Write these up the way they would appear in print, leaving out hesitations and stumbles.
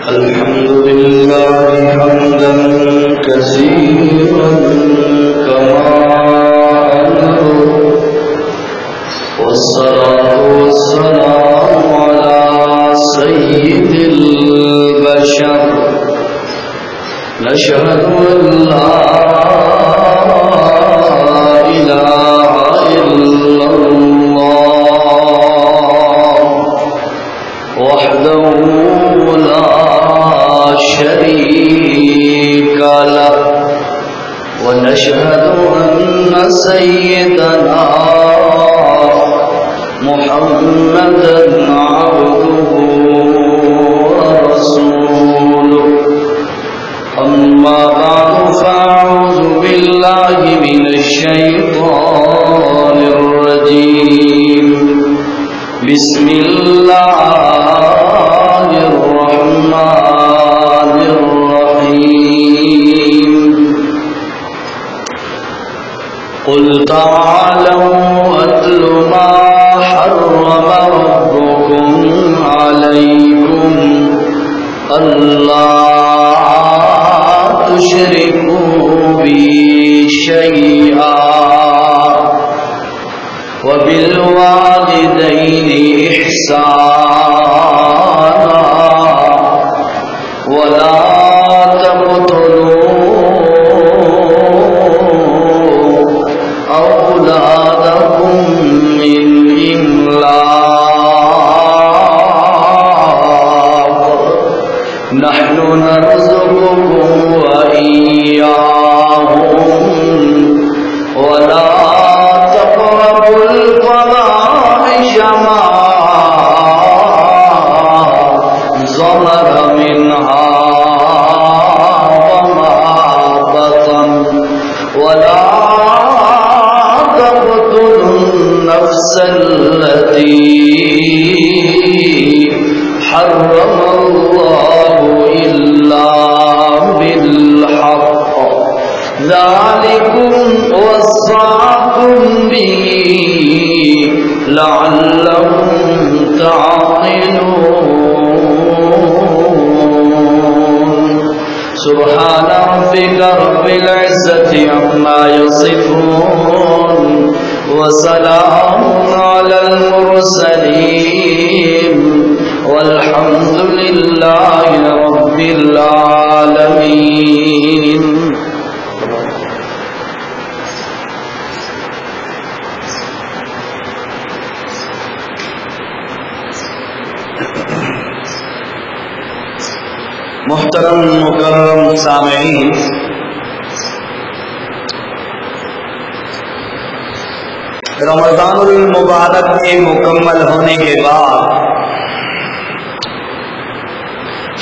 الحمد لله حمدا كثيرا كما أمر، والصلاة والسلام على سيد البشر. نشهد أن لا إله إلا الله وحده لا شريك له، ونشهد أن سيدنا محمدا عبده ورسوله. أما بعد فأعوذ بالله من الشيطان الرجيم. بسم الله الرحمن الرحيم. قل تعالوا أتل ما حرم ربكم عليكم ألا تشركوا بي شيئا وبالوالدين إحسانا ولا تقتلوا أولادكم من إملاق، نحن نرزقكم وإياهم ولا تقربوا الفواحش ما ظهر منها وما بطن، ولا تقتلوا النفس التي حرم الله إلا بالحق، ذلكم وصاكم به لعلكم تعقلون. سبحان ربك رب العزة عما يصفون، وسلام على المرسلين، والحمد لله رب العالمين. محترم مکرم سامعین، رمضان المبارک کے مکمل ہونے کے بعد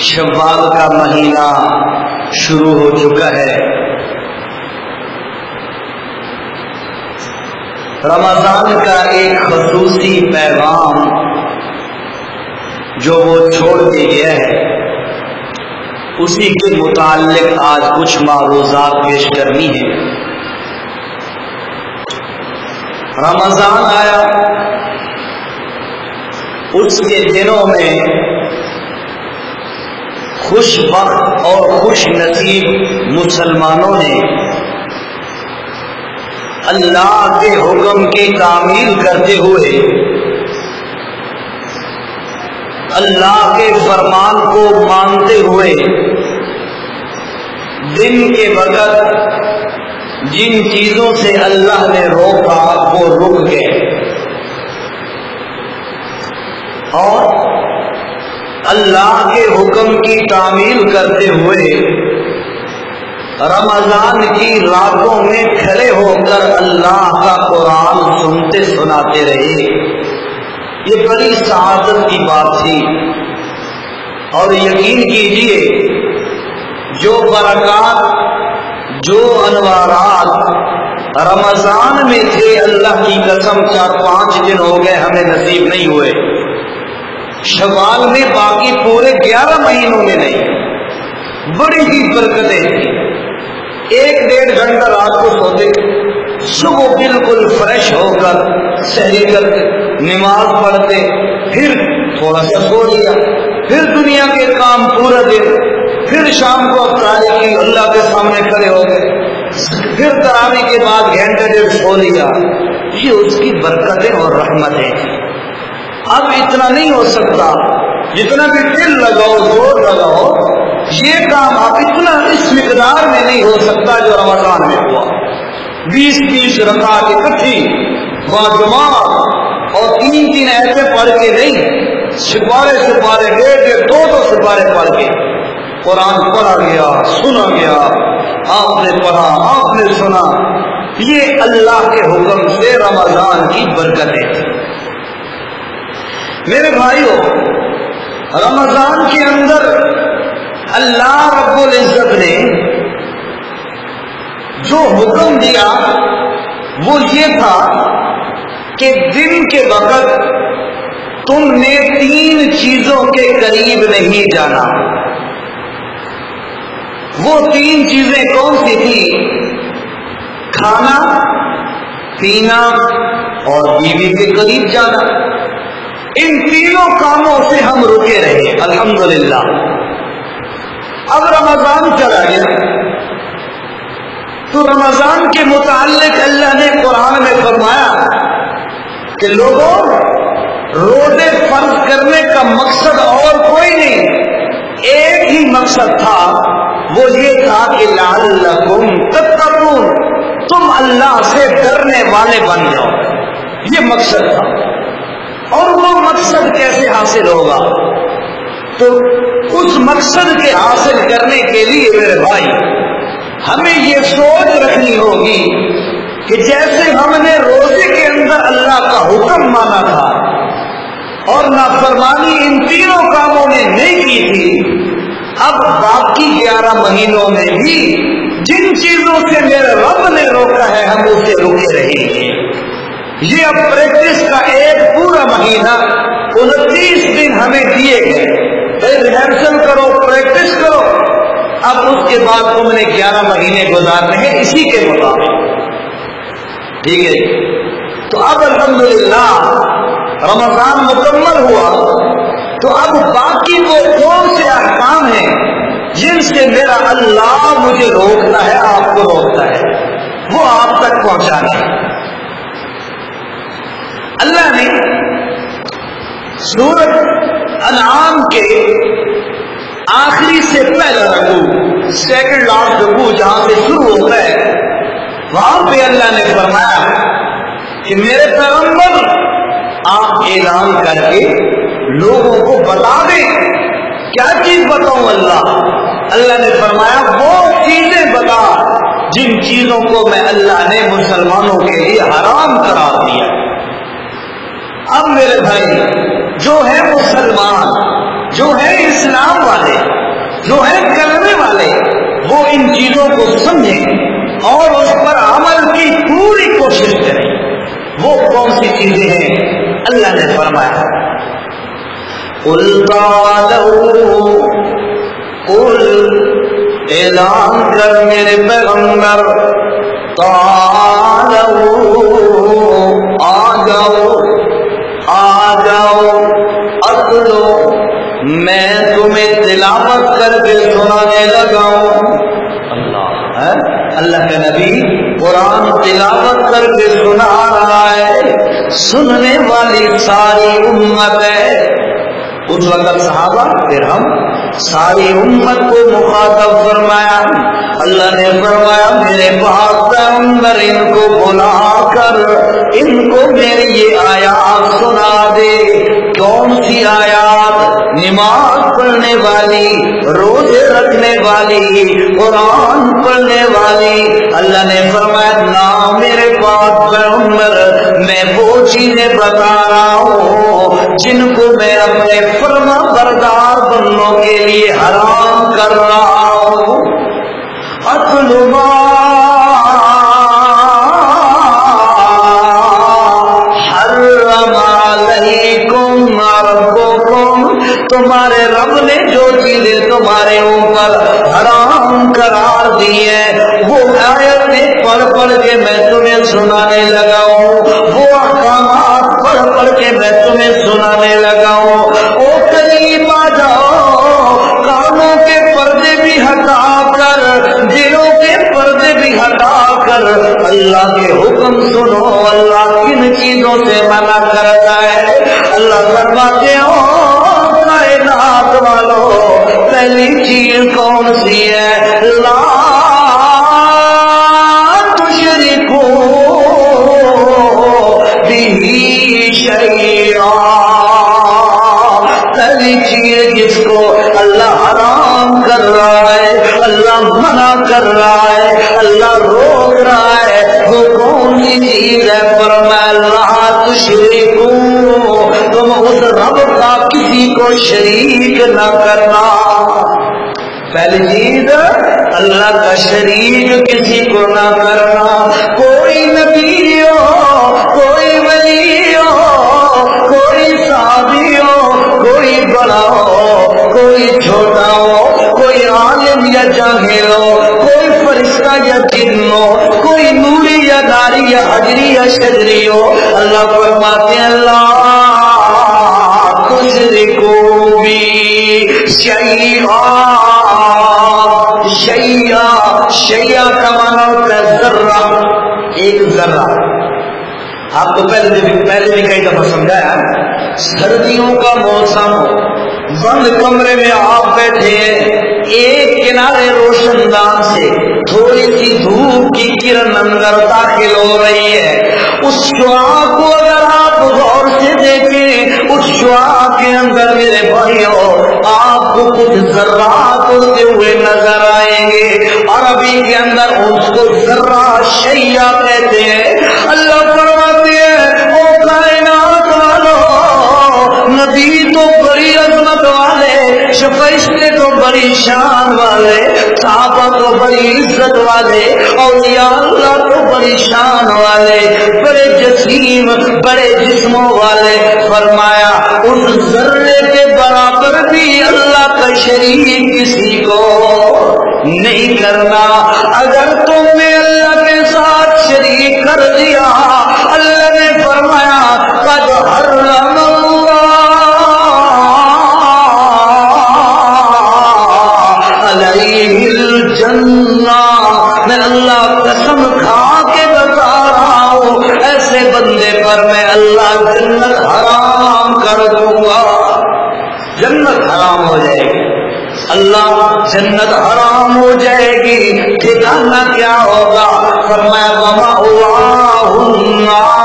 شوال کا مہینہ شروع ہو چکا ہے. رمضان کا ایک خصوصی پیغام جو وہ چھوڑ کے گیا ہے، اسی کے متعلق آج کچھ معروضات پیش کرنی ہے. رمضان آیا، اس کے دنوں میں خوش بخت اور خوش نصیب مسلمانوں نے اللہ کے حکم کی تعمیل کرتے ہوئے اللہ کے فرمان کو مانتے ہوئے دن کے وقت جن چیزوں سے اللہ نے روکا وہ رک گئے، اور اللہ کے حکم کی تعمیل کرتے ہوئے رمضان کی راتوں میں کھڑے ہو کر اللہ کا قرآن سنتے سناتے رہے. یہ بڑی سعادت کی بات تھی، اور یقین کیجئے جو برکات، جو انوارات رمضان میں تھے، اللہ کی قسم 4-5 دن ہو گئے ہمیں نصیب نہیں ہوئے. شوال میں، باقی پورے 11 مہینوں میں نہیں. بڑی ہی برکتیں تھیں. 1-1.5 گھنٹہ رات کو سوتے، صبح بالکل فریش ہو کر سحری کرتے، نماز پڑھتے، پھر تھوڑا سا سو لیا، پھر دنیا کے کام پورا دن، پھر شام کو افطاری کی، اللہ کے سامنے کھڑے ہو گئے، پھر تراویح کے بعد گھنٹے ڈیڑھ سو لیا. یہ اس کی برکتیں اور رحمتیں ہیں. اب اتنا نہیں ہو سکتا، جتنا بھی دل لگاؤ زور لگاؤ، یہ کام اب اتنا اس مقدار میں نہیں ہو سکتا جو رمضان میں ہوا. 20 رکعت اکٹھی باجماعت اور 3 ایسے پڑھ کے نہیں، سپارے 1.5 2 سپارے پڑھ کے قرآن پڑھا گیا، سنا گیا، آپ نے پڑھا، آپ نے سنا. یہ اللہ کے حکم سے رمضان کی برکتیں تھیں. میرے بھائیوں، رمضان کے اندر اللہ رب العزت نے جو حکم دیا وہ یہ تھا کہ دن کے وقت تم نے 3 چیزوں کے قریب نہیں جانا. وہ 3 چیزیں کون سی تھی؟ کھانا، پینا اور بیوی کے قریب جانا. ان تینوں کاموں سے ہم رکے رہے الحمدللہ. اب رمضان چلا گیا تو رمضان کے متعلق اللہ نے قرآن میں فرمایا کہ لوگوں، روزے فرض کرنے کا مقصد اور کوئی نہیں، ایک ہی مقصد تھا، وہ یہ تھا کہ لعلکم تتقون، تم اللہ سے ڈرنے والے بن جاؤ. یہ مقصد تھا. اور وہ مقصد کیسے حاصل ہوگا؟ تو اس مقصد کے حاصل کرنے کے لیے میرے بھائی ہمیں یہ سوچ رکھنی ہوگی کہ جیسے ہم نے روزے کے اندر اللہ کا حکم مانا تھا اور نافرمانی ان تینوں کاموں میں نہیں کی تھی، اب باقی 11 مہینوں میں بھی جن چیزوں سے میرے رب نے روکا ہے ہم اسے روکے رہیں گے. یہ اب پریکٹس کا ایک پورا مہینہ 29 دن ہمیں دیے گئے. ریہرسل کرو، پریکٹس کرو. اب اس کے بعد تم نے 11 مہینے گزارنے ہیں اسی کے مطابق. ٹھیک ہے؟ تو اب الحمدللہ رمضان مکمل ہوا تو اب باقی وہ کون سے احکام ہیں جن سے میرا اللہ مجھے روکتا ہے، آپ کو روکتا ہے، وہ آپ تک پہنچانا ہے. اللہ نے سورۃ انعام کے آخری سے پہلا رکوع، سیکنڈ لاسٹ رکوع جہاں سے شروع ہوتا ہے، وہاں پہ اللہ نے فرمایا کہ میرے پیغمبر آپ اعلان کر کے لوگوں کو بتا دیں. کیا چیز بتاؤں اللہ نے فرمایا وہ چیزیں بتا جن چیزوں کو میں اللہ نے مسلمانوں کے لیے حرام قرار دیا. اب میرے بھائی جو ہے مسلمان، جو ہے اسلام والے، جو ہے کلمے والے، وہ ان چیزوں کو سمجھیں اور اس پر عمل کی پوری کوشش کریں. وہ کون سی چیزیں ہیں؟ اللہ نے فرمایا قل تعالوا، قل اعلان کر میرے پیغمبر، تعالوا آ جاؤ، آ جاؤ، اتلو میں تمہیں تلاوت کر کے سنانے لگا ہوں. اللہ کا نبی قرآن تلاوت کر کے سنا رہا ہے، سننے والی ساری امت ہے. اس وقت صحابہ پھر ہم ساری امت کو مخاطب فرمایا. اللہ نے فرمایا میرے پاس پیغمبر ان کو بلا کر ان کو میری یہ آیات سنا دے. کون سی آیات؟ نماز پڑھنے والی، روزے رکھنے والی، قرآن پڑھنے والی. اللہ نے فرمایا نہ میرے پاس پیغمبر میں وہ چیزیں بتا رہا ہوں جن کو میں اپنے فرما بردار بنوں کے لیے حرام کر رہا ہوں. اتلو ما حرم علیکم ربکم، تمہارے رب نے جو چیزیں تمہارے اوپر حرام قرار دی ہے وہ آیتیں پڑھ پڑھ کے میں تمہیں سنانے لگا ہوں، وہ احکامات پڑھ پڑھ کے میں تمہیں سنانے لگا ہوں. حکم سنو اللہ کن چیزوں سے منع کرتا ہے. اللہ فرماتے ہو کائنات والو پہلی چیز کون سی ہے؟ لا تشرکو بہ شیئا. پہلی چیز جس کو اللہ حرام کر رہا ہے، اللہ منع کر رہا ہے، اللہ روک رہا ہے، وہ کون سی چیز ہے؟ فرمایا لا تشرکو، تم اس رب کا کسی کو شریک نہ کرنا. پہلی چیز اللہ کا شریک کسی کو نہ کرنا. کوئی نبی ہو، کوئی ولی ہو، کوئی صحابی ہو، کوئی بڑا ہو، کوئی چھوٹا ہو، کوئی عالم یا جاہل ہو، کوئی فرشتہ یا جن ہو، کوئی نوری یا ناری یا حجری یا شجری ہو، اللہ فرماتے ہیں اللہ تشرکو بی شیئا. شیعہ کا معنی ہوتا ہے ذرہ، ایک ذرہ. آپ کو پہلے بھی کئی دفعہ سمجھایا، سردیوں کا موسم ہو، بند کمرے میں آپ بیٹھے ہیں، ایک کنارے روشن دان سے تھوڑی سی دھوپ کی کرن اندر داخل ہو رہی ہے. اس شعاع کو اگر آپ غور سے دیکھیں، اس شعاع کے اندر میرے بھائیوں آپ کو کچھ ذرات اڑتے ہوئے نظر آئیں گے. عربی کے اندر اس کو ذرہ شیعہ کہتے ہیں. اللہ فرماتے ہیں او کائنات والو، نبی تو بڑی عظمت والے، فرشتے تو بڑی شان والے، صحابہ تو بڑی عزت والے، اولیاء اللہ تو بڑی شان والے، بڑے جسیم بڑے جسموں والے. فرمایا اس ذرے کے برابر بھی اللہ کا شریک کسی کو نہیں کرنا. اگر تم نے اللہ کے ساتھ شریک کر دیا، اللہ نے فرمایا قد حرم علیہ الجنہ. میں اللہ قسم کھا کے بتا رہا ہوں ایسے بندے پر میں اللہ جنت حرام کر دوں گا. جنت حرام ہو جائے گی، اللہ جنت حرام ہو جائے گی. ٹھکانا کیا ہوگا؟ فرمایا ومأواہ النار.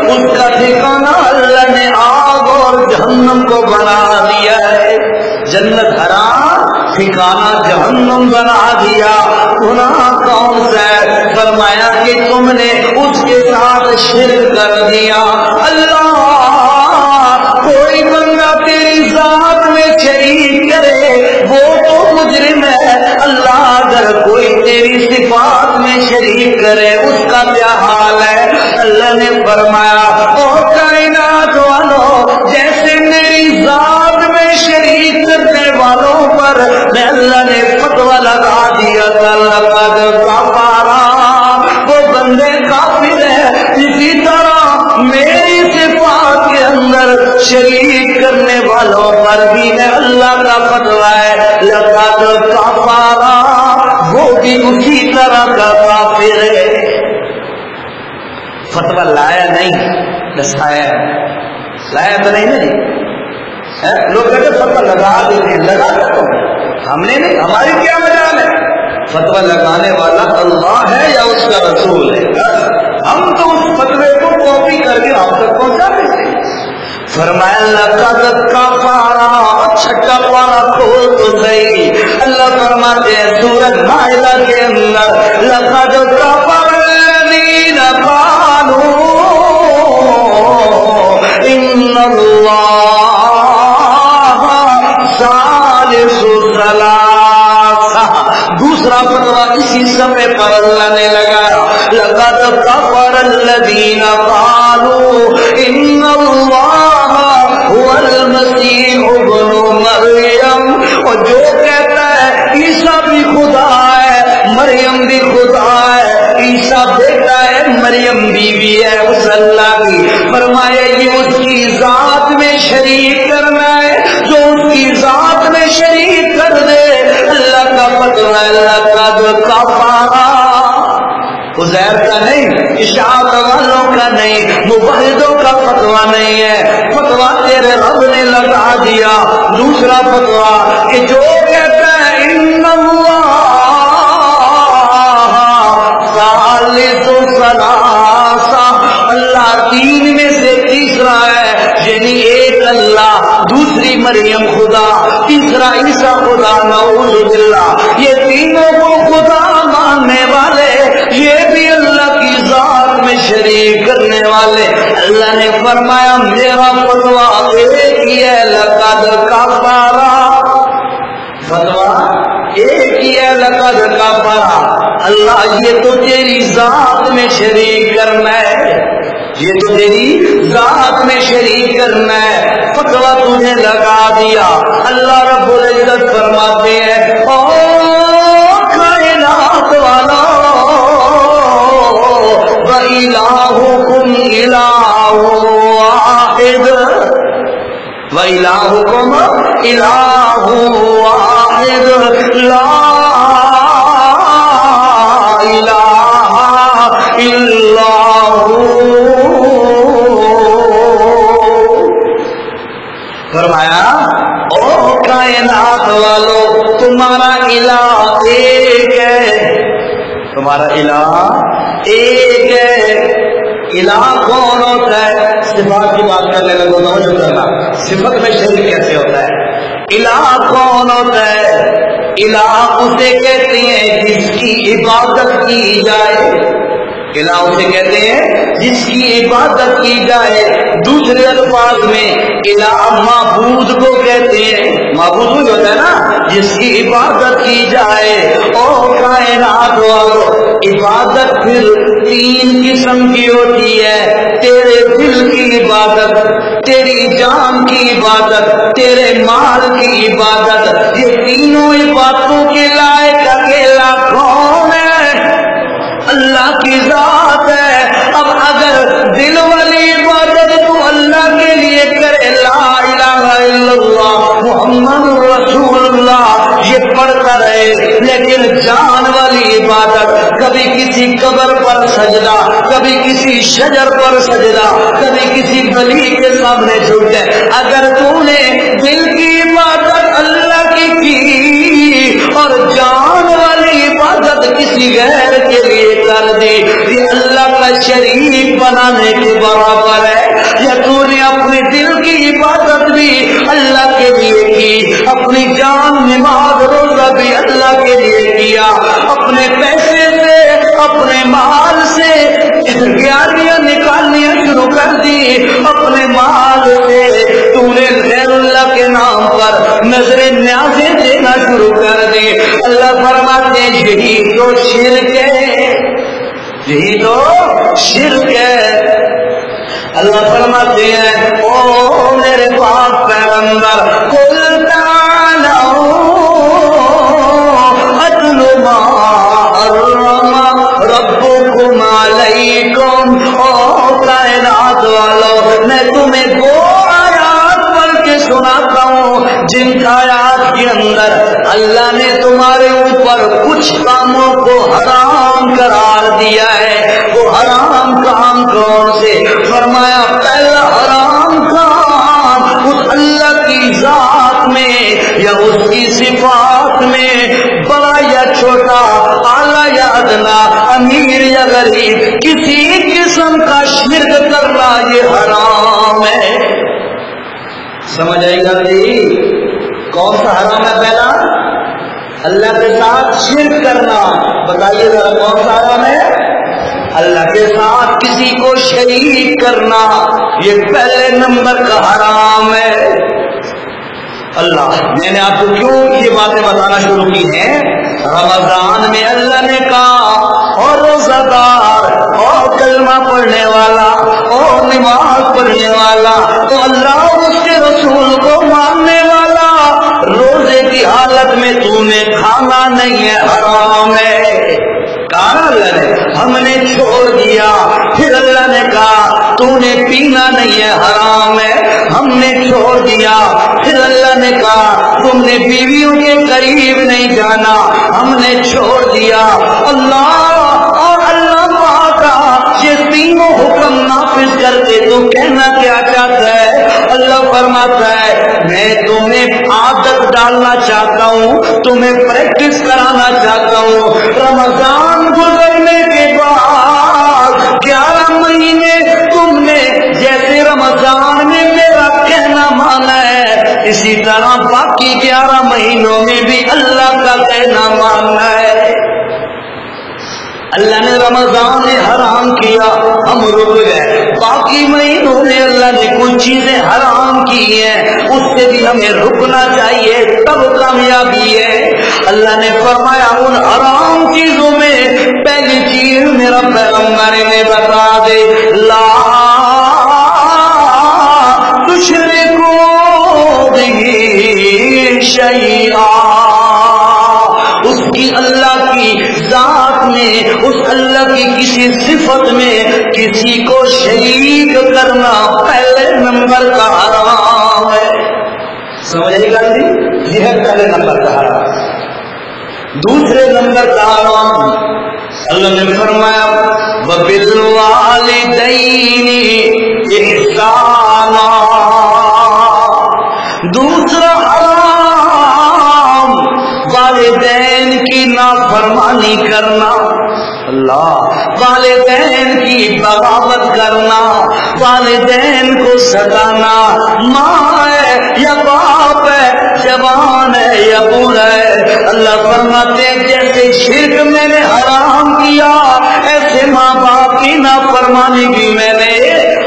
اس کا ٹھکانا اللہ نے آگ اور جہنم کو بنا دیا ہے. جنت حرام، ٹھکانا جہنم بنا دیا. گناہ کون سا ہے؟ فرمایا کہ تم نے اس کے ساتھ شرک کر دیا. اللہ کوئی بندہ تیری ذات میں شریک کرے وہ تو مجرم ہے. اللہ اگر کوئی تیری صفات میں شریک کرے اس کا کیا حال ہے؟ اللہ نے فرمایا او کائنات والو، جیسے میری ذات میں شریک کرنے والوں پر میں اللہ نے فتویٰ لگا دیا تھا لقد کفر، وہ بندے کافر ہے. اسی طرح میری صفات کے اندر شریک کرنے والوں پر بھی میں اللہ کا فتویٰ ہے لقد کفر، وہ بھی اسی طرح کا کافر ہے. فتویٰ لایا نہیں، دستایا لایا تو نہیں نا. لوگ کہتے فتویٰ لگا دیتے، لگا دو، ہم نے نہیں، ہماری کیا مجال ہے؟ فتویٰ لگانے والا اللہ ہے یا اس کا رسول ہے؟ ہم تو اس فتوے کو کاپی کر کے آپ تک پہنچا دیتے. فرمایا لقد کفر، چھٹا پارا کھول تو صحیح. اللہ فرماتے ہیں سورۃ مائدہ کے اندر لقد کفر الذین قالوا ان اللہ ثالث ثلاثہ. دوسرا فتویٰ اسی سمے پر اللہ نے لگایا لقد کفر الذین قالوا ان اللہ هو المسیح ابن مریم. اور جو کہتا ہے عیسیٰ بھی خدا ہے، مریم بھی خدا ہے، عیسیٰ بیٹا ہے، مریم بیوی ہے اس اللہ کی. فرمایا یہ اس کی ذات میں شریک کرنا ہے. جو اس کی ذات میں شریک کر دے اللہ کا فتویٰ لقد کفر عزیر کا نہیں، اشاعت والوں کا نہیں، مبحدوں کا فتویٰ نہیں ہے، فتویٰ تیرے رب نے لگا دیا۔ دوسرا فتویٰ کہ جو کہتا ہے ان اللہ ثالث ثلاثہ، اللہ تین میں سے تیسرا ہے، یعنی ایک اللہ، دوسری مریم خدا، تیسرا عیسیٰ خدا، نعوذ باللہ، یہ تینوں کو خدا ماننے والے، یہ بھی اللہ کی ذات میں شریک کرنے والے، اللہ نے فرمایا میرا فتویٰ ایک ہی ہے، لقد کفر، فتویٰ ایک ہی ہے، لقد کفر، اللہ یہ تو تیری ذات میں شریک کرنا ہے، یہ تو تیری ذات میں شریک کرنا ہے، فتویٰ تجھے لگا دیا۔ اللہ رب العزت فرماتے ہیں او کائنات والا وَإِلَٰهُكُمْ إِلَٰهٌ وَاحِدٌ وَإِلَٰهُكُمْ إِلَٰهٌ وَاحِدٌ لَا إِلَٰهَ إِلَّا هُوَ، فرمایا او کائنات والو تمہارا الہ ایک ہے، تمہارا الہ ایک ہے۔ الہ کون ہوتا ہے؟ صفات کی بات کرنے لگو توجہ کرنا، صفت میں شریک کیسے ہوتا ہے؟ الہ کون ہوتا ہے؟ الہ اسے کہتے ہیں جس کی عبادت کی جائے، الہ اسے کہتے ہیں جس کی عبادت کی جائے، دوسرے الفاظ میں الہ معبود کو کہتے ہیں، معبود وہ ہوتا ہے نا جس کی عبادت کی جائے۔ او کائنات والو عبادت پھر تین قسم کی ہوتی ہے، تیرے دل کی عبادت، تیری جان کی عبادت، تیرے مال کی عبادت، یہ تینوں عبادتوں کے لائق اکیلا کون ہے؟ اللہ کی ذات ہے۔ اب اگر دل والی عبادت تو اللہ کے لیے کرے، لا الہ الا اللہ محمد رسول اللہ یہ پڑھتا رہے، لیکن جان والی عبادت کبھی کسی قبر پر سجدہ، کبھی کسی شجر پر سجدہ، کبھی کسی ولی کے سامنے جھکے، اگر تو نے دل کی عبادت اللہ کی اور جان والی عبادت کسی غیر کے لیے کر دی، یہ اللہ کا شریک بنانے کے برابر ہے۔ یا تو نے اپنے دل کی عبادت بھی اللہ کے لیے کی، اپنی جان نماز روزہ بھی اللہ کے لیے کیا، اپنے پیسے سے اپنے مال سے گاڑیاں نکالنی شروع کر دی، اپنے مال سے تو نے غیر اللہ کے نام پر نظر نیازیں دینا شروع کر دی۔ اللہ فرماتے ہیں یہی تو شرک ہے، یہی تو شرک ہے۔ اللہ فرماتے ہیں او میرے پاک پیغمبر قل تعالوا اتل ما حرم ربکم علیکم، او کائنات والو میں تمہیں وہ آیات پڑھ کے سناتا ہوں جن آیات کے اندر اللہ نے تمہارے اوپر کچھ کاموں کو حرام قرار دیا ہے۔ وہ حرام کام کون سے؟ فرمایا پہلا حرام کام اس اللہ کی ذات میں یا اس کی صفات میں، بڑا یا چھوٹا، اعلیٰ یا ادنا، امیر یا غریب، کسی قسم کا شرک کرنا یہ حرام ہے۔ سمجھ آئی گا جی؟ کون سا حرام ہے؟ پہلا اللہ کے ساتھ شرک کرنا، بتائیے ذرا کون سا حرام ہے؟ اللہ کے ساتھ کسی کو شریک کرنا، یہ پہلے نمبر کا حرام ہے۔ اللہ میں نے آپ کو کیوں یہ باتیں بتانا شروع کی ہیں؟ رمضان میں اللہ نے کہا اور روزہ دار اور کلمہ پڑھنے والا اور نماز پڑھنے والا تو اللہ اور اس کے رسول کو ماننے والا روزے کی حالت میں تو نے کھانا نہیں ہے، حرام ہے۔ کہا اللہ نے ہم نے چھوڑ دیا، پھر اللہ نے کہا تو نے پینا نہیں ہے، حرام ہے، ہم نے چھوڑ دیا، پھر اللہ نے کہا تم نے بیویوں کے قریب نہیں جانا، ہم نے چھوڑ دیا۔ اللہ اور اللہ تینوں حکم نافذ کر کے تو کہنا کیا چاہتا ہے؟ اللہ فرماتا ہے میں تمہیں عادت ڈالنا چاہتا ہوں، تمہیں پریکٹس کرانا چاہتا ہوں۔ رمضان گزرنے کے بعد 11 مہینے تم نے جیسے رمضان میں میرا کہنا مانا ہے، اسی طرح باقی 11 مہینوں میں بھی اللہ کا کہنا ماننا ہے۔ اللہ نے رمضان حرام کیا، ہم رک گئے، باقی مہینوں میں اللہ نے کچھ چیزیں حرام کی ہیں، اس سے بھی ہمیں رکنا چاہیے، تب کامیابی ہے۔ اللہ نے فرمایا ان حرام چیزوں میں پہلی چیز میرا پیغمبر نے بتا دے، لا تشرکوا بہ شیئا، اس کی اللہ کی ذات میں، اس اللہ کی کسی صفت میں کسی کو شریک کرنا پہلے نمبر کا حرام ہے۔ سمجھے گا جی؟ یہ ہے پہلے نمبر کا حرام۔ دوسرے نمبر کا حرام اللہ نے فرمایا وَبِالْوَالِدَيْنِ إِحْسَانًا، دوسرا حرام والدین کی نافرمانی کرنا، اللہ والدین کی بغاوت کرنا، والدین کو ستانا، ماں ہے یا باپ ہے، جوان ہے یا بوڑھا ہے، اللہ فرماتے ہیں جیسے شرک میں نے حرام کیا ایسے ماں باپ کی نافرمانی بھی میں نے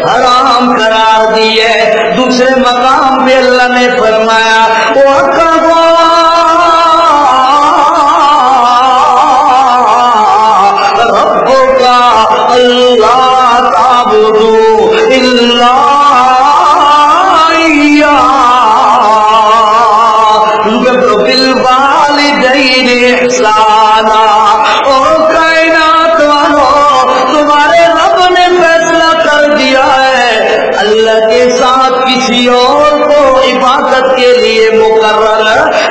حرام قرار دی ہے۔ دوسرے مقام پہ اللہ نے فرمایا ربک اللہ تعبدوا الا ایاہ بالوالدین احسانا۔ اور کائنات والوں تمہارے رب نے فیصلہ کر دیا ہے اللہ کے ساتھ کسی اور کو عبادت کے لیے مقرر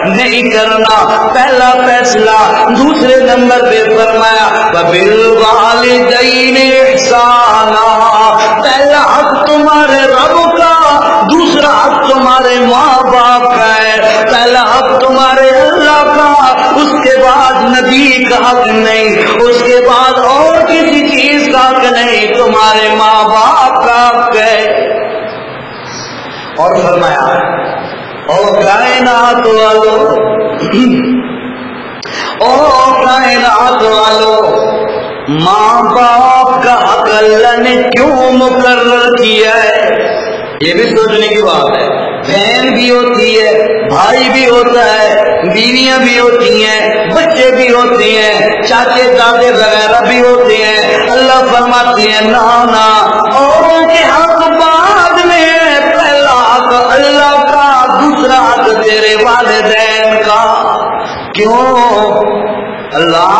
نہیں کرنا، پہلا فیصلہ۔ دوسرے نمبر پہ فرمایا وَبِالْوَالِدَيْنِ إِحْسَانًا، پہلا حق تمہارے رب کا، دوسرا حق تمہارے ماں باپ کا ہے، پہلا حق تمہارے اللہ کا، اس کے بعد نبی کا حق نہیں، اس کے بعد اور کسی چیز کا حق نہیں، تمہارے ماں باپ کا حق ہے۔ اور فرمایا اور کائنات والو، اور کائنات والو، ماں باپ کا حق اللہ نے کیوں مقرر کیا ہے؟ یہ بھی سوچنے کی بات ہے۔ بہن بھی ہوتی ہے، بھائی بھی ہوتا ہے، بیویاں بھی ہوتی ہیں، بچے بھی ہوتے ہیں، چاچے دادے وغیرہ بھی ہوتے ہیں۔ اللہ فرماتے ہیں نا اوروں کے حق بعد میں، پہلا حق اللہ کا، دوسرا حق تیرے والدین کا۔ کیوں اللہ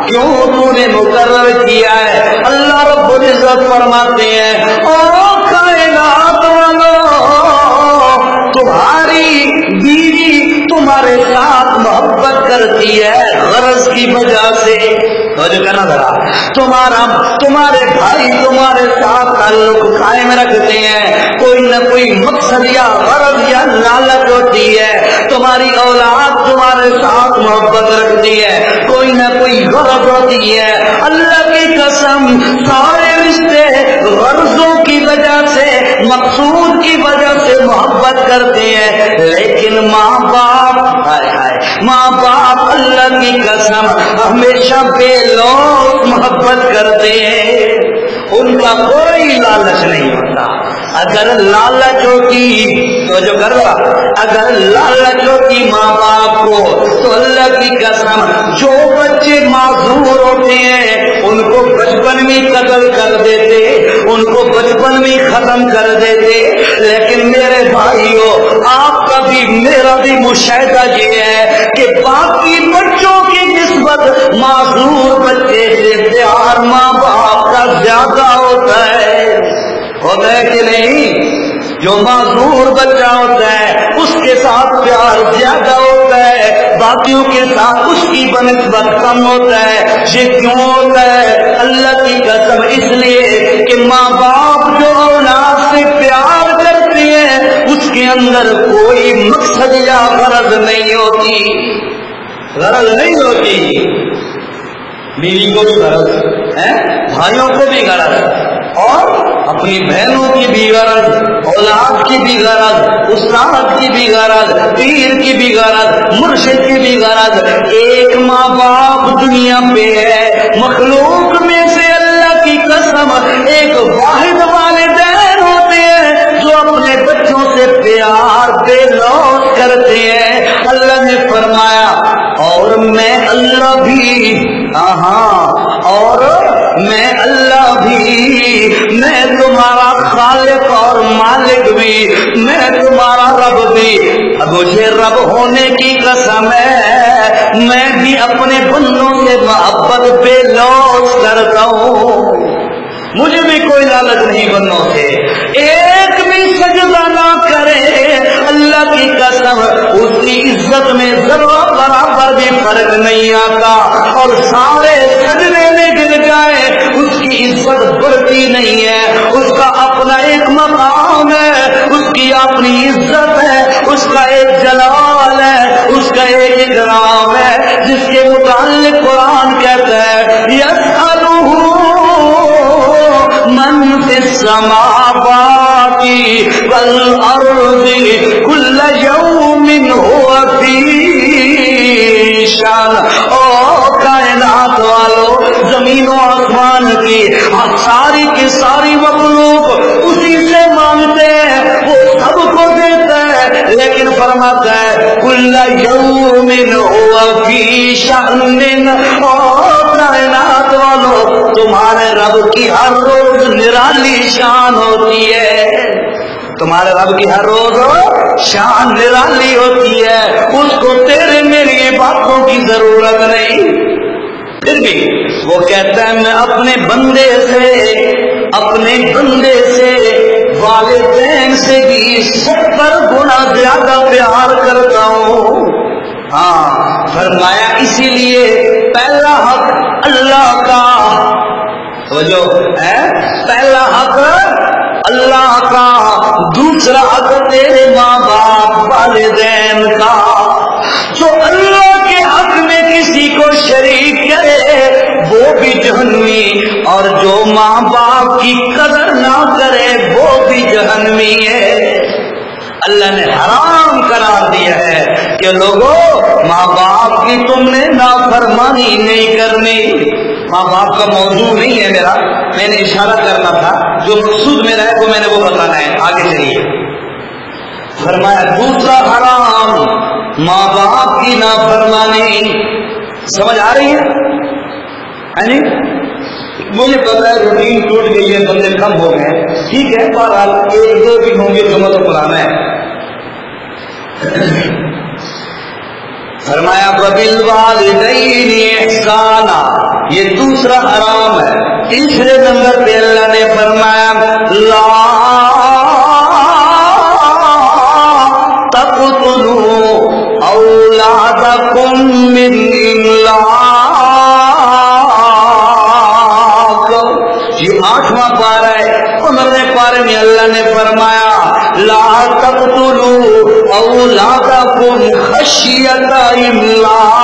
کیوں تو نے مقرر کیا ہے؟ اللہ رب العزت فرماتے ہیں او کائنات والو، تمہاری بیوی تمہارے ساتھ محبت کرتی ہے غرض کی وجہ سے، کہنا ذرا تمہارے بھائی تمہارے ساتھ تعلق قائم رکھتے ہیں، کوئی نہ کوئی مقصد یا غرض یا لالچ ہوتی ہے، تمہاری اولاد تمہارے ساتھ محبت رکھتی ہے، کوئی نہ کوئی غرض ہوتی ہے۔ اللہ کی قسم سارے رشتے غرضوں کی وجہ سے، مقصود کی وجہ سے محبت کرتے ہیں، لیکن ماں باپ اللہ کی قسم ہمیشہ بے لوث محبت کرتے ہیں، ان کا کوئی لالچ نہیں ہوتا۔ اگر لالچ ہوتی تو جو کروا، اگر لالچ ہوتی ماں باپ کو تو اللہ کی قسم جو بچے معذور ہوتے ہیں ان کو بچپن میں قتل کر دیتے، ان کو بچپن میں ختم کر دیتے۔ لیکن میرے بھائیوں، آپ کا بھی میرا بھی مشاہدہ یہ ہے کہ باقی بچوں کی نسبت معذور بچے سے پیار ماں باپ کا زیادہ ہوتا ہے کہ نہیں؟ جو معذور بچہ ہوتا ہے اس کے ساتھ پیار زیادہ ہوتا ہے۔ باقیوں کے ساتھ اس کی بنسبت کم ہوتا ہے. یہ کیوں ہوتا ہے؟ اللہ کی قسم اس لیے کہ ماں باپ جو اولاد سے پیار کرتے ہیں اس کے اندر کوئی مقصد یا غرض نہیں ہوتی. غرض نہیں ہوتی. بیوی کو بھی غرض ہے, بھائیوں کو بھی غرض, اور اپنی بہنوں کی بھی غرض, اولاد کی بھی غرض, استاد کی بھی غرض, پیر کی بھی غرض, مرشد کی بھی غرض. ایک ماں باپ دنیا پہ ہے. مخلوق میں سے اللہ کی قسم ایک واحد والدین ہوتے ہیں جو اپنے بچوں سے پیار بے لوث کرتے ہیں. اللہ نے فرمایا اور میں اللہ بھی, اور میں اللہ بھی, میں تمہارا خالق اور مالک بھی, میں تمہارا رب بھی. اب مجھے رب ہونے کی قسم ہے میں بھی اپنے بندوں سے محبت بے لوث کرتا ہوں. مجھے بھی کوئی لالچ نہیں بندوں سے. ایک بھی سجدہ نہ کرے اللہ کی قسم اس کی عزت میں ذرا برابر بھی فرق نہیں آتا, اور سارے سجدے میں گر جائے اس کی عزت بڑھتی نہیں ہے. اس کا اپنا ایک مقام ہے, اس کی اپنی عزت ہے, اس کا ایک جلال ہے, اس کا ایک اکرام ہے, جس کے متعلق قرآن کہتا ہے یسألہ من فی السماوات والارض کل یوم هو فی شان. او کائنات والو, زمین و آسمان کی ساری کی ساری مخلوق اسی سے مانگتے ہیں, وہ سب کو دیتا ہے, لیکن فرماتا ہے کل یوم هو فی شان. او کائنات والو, تمہارے رب کی ہر روز نرالی شان ہوتی ہے. تمہارے رب کی ہر روز شان نرالی ہوتی ہے. اس کو تیرے میری باتوں کی ضرورت نہیں. پھر بھی وہ کہتا ہے میں اپنے بندے سے والدین سے بھی 70 گنا زیادہ پیار کرتا ہوں. ہاں فرمایا اسی لیے پہلا حق اللہ کا, جو ہے پہلا حق اللہ کا, دوسرا حق تیرے ماں باپ والدین کا. جو اللہ کے حق میں کسی کو شریک کرے وہ بھی جہنمی, اور جو ماں باپ کی قدر نہ کرے وہ بھی جہنمی ہے. اللہ نے حرام قرار دیا ہے کہ لوگوں ماں باپ کی تم نے نافرمانی نہیں کرنی. ماں باپ کا موضوع نہیں ہے میرا, میں نے اشارہ کرنا تھا, جو مقصود میرا ہے وہ میں نے وہ بتانا ہے. آگے چلیے. فرمایا دوسرا حرام ماں باپ کی نافرمانی. سمجھ آ رہی ہے؟ مجھے پتا ہے روٹین ٹوٹ گئی ہے, بندے کم ہو گئے, ٹھیک ہے, بہرحال 1-2 بھی ہوں گے, جمعہ تو پرانا ہے. فرمایا وبالوالدین احسانا, یہ دوسرا حرام ہے. تیسرے نمبر پہ اللہ نے فرمایا لا تقتلوا اولادکم من املاق. یہ 8واں پارہ ہے. 15ویں پارے میں اللہ نے فرمایا لا تقتلوا اولادکم خشیۃ املاق.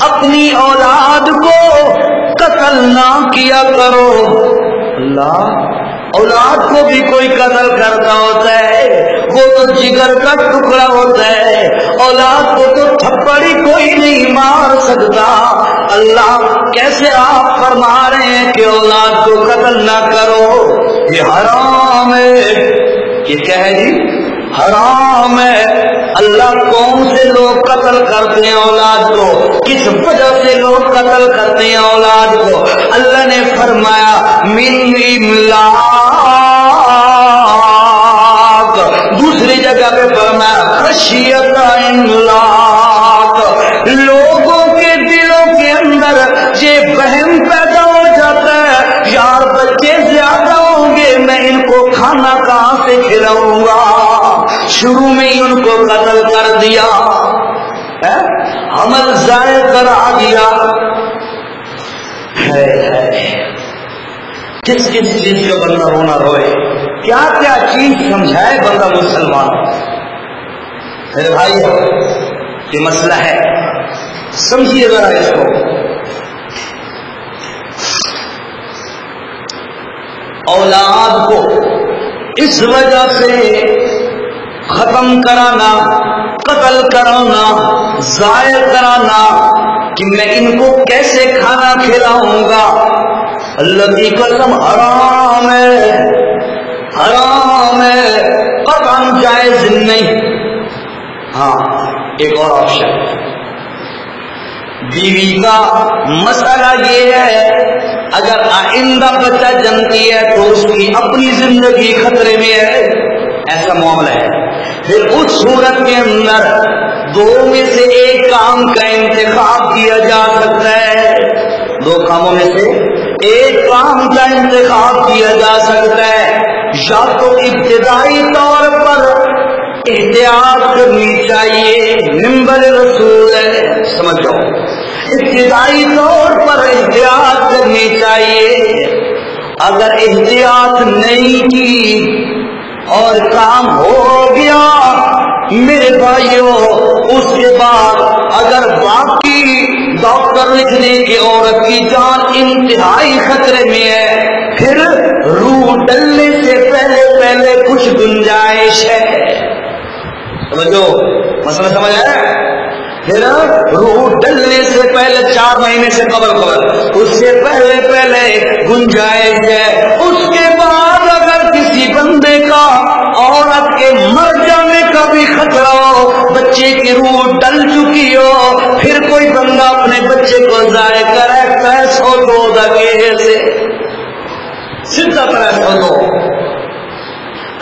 اپنی اولاد کو قتل نہ کیا کرو. اللہ اولاد کو بھی کوئی قتل کرتا ہوتا ہے, وہ تو جگر کا ٹکڑا ہوتا ہے. اولاد کو تو تھپڑی کوئی نہیں مار سکتا. اللہ کیسے آپ فرما رہے ہیں کہ اولاد کو قتل نہ کرو؟ یہ حرام ہے. یہ کیا ہے جی؟ حرام ہے. اللہ کون سے لوگ قتل کرتے ہیں اولاد کو, کس وجہ سے لوگ قتل کرتے ہیں اولاد کو؟ اللہ نے فرمایا من املاق. دوسری جگہ پہ فرمایا خشیۃ املاق. لوگوں کے دلوں کے اندر یہ وہم پیدا ہو جاتا ہے یار بچے زیادہ ہوں گے, میں ان کو کھانا کہاں سے کھلاؤں گا, کرا دیا ہے کس کس چیز کا بندہ رونا روئے، کیا کیا چیز سمجھائے بندہ مسلمان۔ میرے بھائی یہ مسئلہ ہے، سمجھیے ذرا اس کو۔ اولاد کو اس وجہ سے ختم کرانا، قتل کرانا، ضائع کرانا کہ میں ان کو کیسے کھانا کھلاؤں گا، اللہ کی قسم حرام ہے، حرام ہے، قطعاً جائز نہیں۔ ہاں ایک اور آپشن، بیوی کا مسئلہ یہ ہے اگر آئندہ بچہ جنتی ہے تو اس کی اپنی زندگی خطرے میں ہے، ایسا معاملہ ہے، پھر اس صورت کے اندر دو میں سے ایک کام کا انتخاب کیا جا سکتا ہے، دو کاموں میں سے ایک کام کا انتخاب کیا جا سکتا ہے، یا تو ابتدائی طور پر احتیاط کرنی چاہیے، منبر رسول ہے، سمجھو ابتدائی طور پر احتیاط کرنی چاہیے، اگر احتیاط نہیں کی اور کام ہو گیا میرے بھائیوں، اس کے بعد اگر باقی ڈاکٹر لکھ دیں کہ عورت کی جان انتہائی خطرے میں ہے، پھر روح ڈلنے سے پہلے پہلے کچھ گنجائش ہے، سمجھو مسئلہ سمجھ آیا؟ پھر روح ڈلنے سے پہلے 4 مہینے سے قبل اس سے پہلے پہلے گنجائش ہے، اس کے بعد اگر کسی بندے کا عورت کے مر جانے کا بھی خطرہ ہو، بچے کی روح ڈل چکی ہو، پھر کوئی بندہ اپنے بچے کو ضائع کرے، پیسوں دو دگے سے سیدھا پیسوں دو،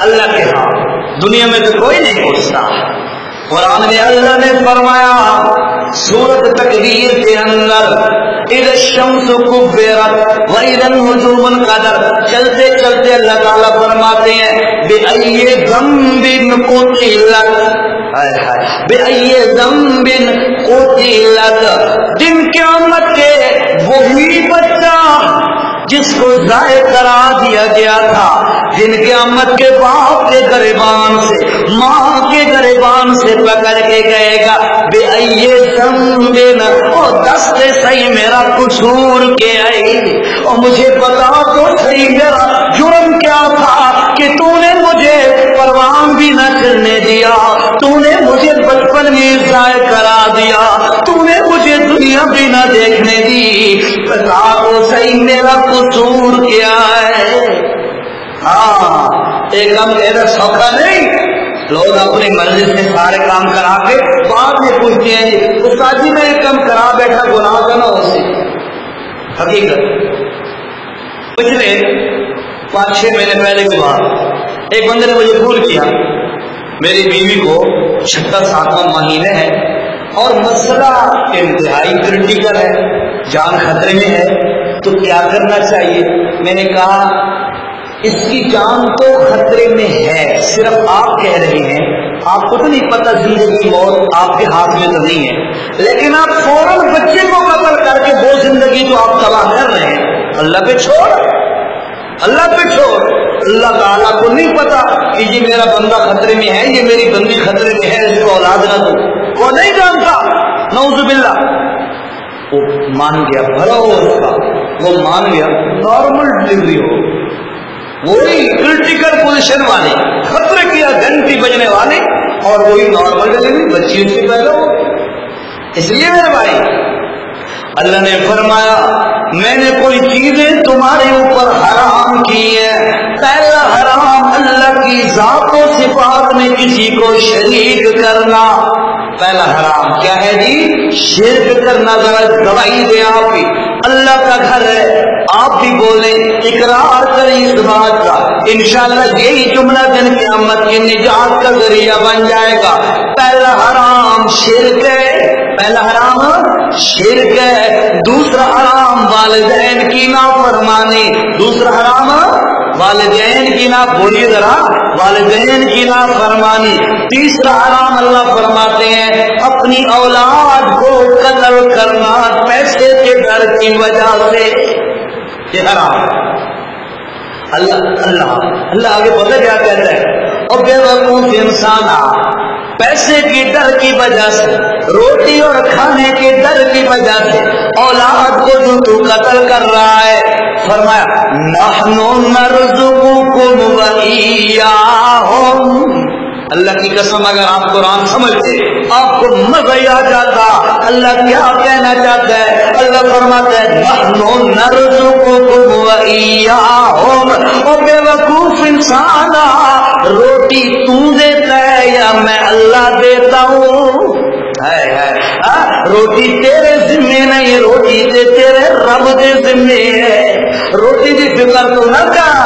اللہ کے ہاں دنیا میں تو کوئی نہیں پوچھتا۔ قرآن میں اللہ نے فرمایا سورۃ تکویر کے اندر اذا الشمس کورت واذا النجوم انکدرت، چلتے چلتے اللہ تعالیٰ فرماتے ہیں بأي ذنب قتلت، بأي ذنب قتلت، دن قیامت کے وہی بچہ جس کو ضائع کرا دیا گیا تھا، جن قیامت کے باپ کے گریبان سے، ماں کے گریبان سے پکڑ کے گئے گا بأي ذنب، اور دستے صحیح میرا قصور کیا ہے، اور مجھے بتا تو صحیح میرا جرم کیا تھا کہ تو نے مجھے پروان بھی نہ چلنے دیا، تو نے مجھے بچپن میں ضائع کرا دیا، تو نے مجھے دنیا بھی نہ دیکھنے دی، بتا تو صحیح میرا قصور کیا ہے۔ ہاں ایک کام کہنا سوکھا نہیں، لوگ اپنی مرضی سے سارے کام کرا کے بعد میں پوچھتے ہیں جی استاد جی میں ایک کام کرا بیٹھا، گناہ کرنا ہو سی حقیقت۔ پچھلے 5-6 مہینے پہلے کی بات، ایک بندے نے مجھے فون کیا، میری بیوی کو 6واں مہینہ ہے اور مسئلہ انتہائی کرٹیکل ہے، جان خطرے میں ہے، تو کیا کرنا چاہیے؟ میں نے کہا اس کی جان تو خطرے میں ہے، صرف آپ کہہ رہے ہیں، آپ کو تو نہیں پتہ زندگی موت آپ کے ہاتھ میں تو نہیں ہے، لیکن آپ فوراً بچے کو قتل کر کے وہ زندگی جو آپ تباہ کر رہے ہیں اللہ پہ چھوڑ، اللہ پہ چھوڑ۔ اللہ تعالیٰ کو نہیں پتا کہ یہ میرا بندہ خطرے میں ہے، یہ میری بندی خطرے میں ہے، اس کو اولاد نہ دو، وہ نہیں جانتا، نعوذ باللہ۔ وہ مان گیا، بھلا ہو اس کا، وہ مان گیا، نارمل ڈلیوری ہو، وہی کرٹیکل پوزیشن والے، خطرے کی گھنٹی بجنے والے، اور وہی نارمل ڈلیوری، بچی اس سے پیدا ہو۔ اس لیے میرے بھائی اللہ نے فرمایا میں نے کوئی چیزیں تمہارے اوپر حرام کی ہے، پہلا حرام اللہ کی ذات و صفات میں کسی کو شریک کرنا، پہلا حرام کیا ہے جی؟ شرک کرنا۔ ذرا گواہی دے آپ بھی، اللہ کا گھر ہے، آپ بھی بولیں، اقرار کریں اس بات کا، انشاءاللہ یہی جملہ دن قیامت کی نجات کا ذریعہ بن جائے گا۔ پہلا حرام شرک ہے، پہلا حرام شرک ہے، دوسرا حرام والدین کی نافرمانی، دوسرا حرام والدین کی نا بولیے ذرا، والدین کی نا فرمانی۔ تیسرا حرام اللہ فرماتے ہیں اپنی اولاد کو قتل کرنا پیسے کے ڈر کی وجہ سے، یہ حرام ہے۔ اللہ آگے پتہ کیا کہتا ہے، اور بے وقوف انسان پیسے کی ڈر کی وجہ سے، روٹی اور کھانے کے ڈر کی وجہ سے اولاد کو جو تو قتل کر رہا ہے، فرمایا نحن نرزقکم وإیاہم۔ اللہ کی قسم اگر آپ قرآن سمجھتے آپ کو مزہ آ جاتا۔ اللہ کیا کہنا چاہتا ہے؟ اللہ فرماتا ہے نحن نرزقکم وإیاہم۔ او بے وقوف انسان، روٹی تو دیتا ہے یا میں اللہ دیتا ہوں؟ روٹی تیرے ذمے نہیں، روٹی تیرے رب کے ذمے ہے۔ روٹی کی فکر تو نہ کر،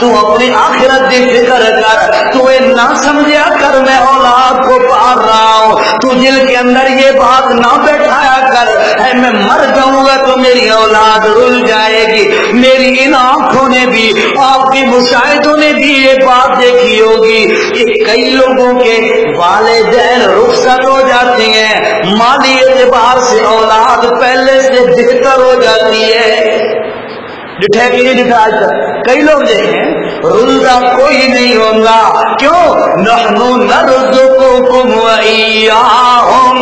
تو اپنی آخرت کی فکر کر۔ تو یہ نہ سمجھا کر میں اولاد کو پال رہا ہوں، تو دل کے اندر یہ بات نہ بیٹھایا کر ہے میں مر جاؤں گا تو میری اولاد رل جائے گی۔ میری ان آنکھوں نے بھی، آپ کی مشاہدوں نے بھی یہ بات دیکھی ہوگی کہ کئی لوگوں کے والدین رخصت ہو جاتے ہیں، مالی اعتبار سے اولاد پہلے سے بہتر ہو جاتی ہے۔ ڈٹھے کہ نہیں ڈٹھا؟ آج تک کئی لوگ دیکھیں رلتا کوئی نہیں ہوگا، کیوں؟ نحن نرزقکم وإیاہم،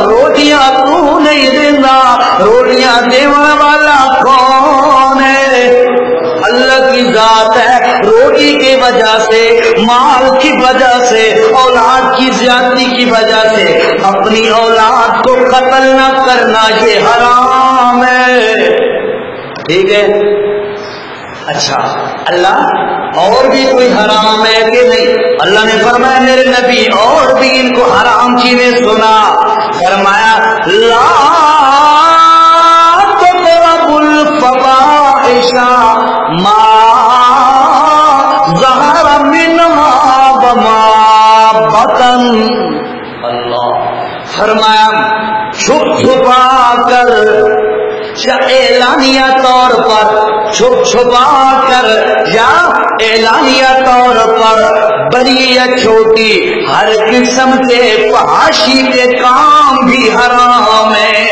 روٹیاں تو نہیں دینا، روٹیاں دینے والا کون ہے؟ اللہ کی ذات ہے۔ روٹی کی وجہ سے، مال کی وجہ سے، اولاد کی زیادتی کی وجہ سے اپنی اولاد کو قتل نہ کرنا یہ حرام ہے، ٹھیک ہے؟ اچھا اللہ اور بھی کوئی حرام ہے کہ نہیں؟ اللہ نے فرمایا میرے نبی اور بھی ان کو حرام چیزیں سنا، فرمایا لا تقربوا الفواحش ما ظہر منها وما بطن۔ اللہ فرمایا چھپ چھپا کر، اعلانیہ طور پر چھپ چھپا کر یا اعلانیہ طور پر بڑی یا چھوٹی ہر قسم کے فحاشی کے کام بھی حرام ہے۔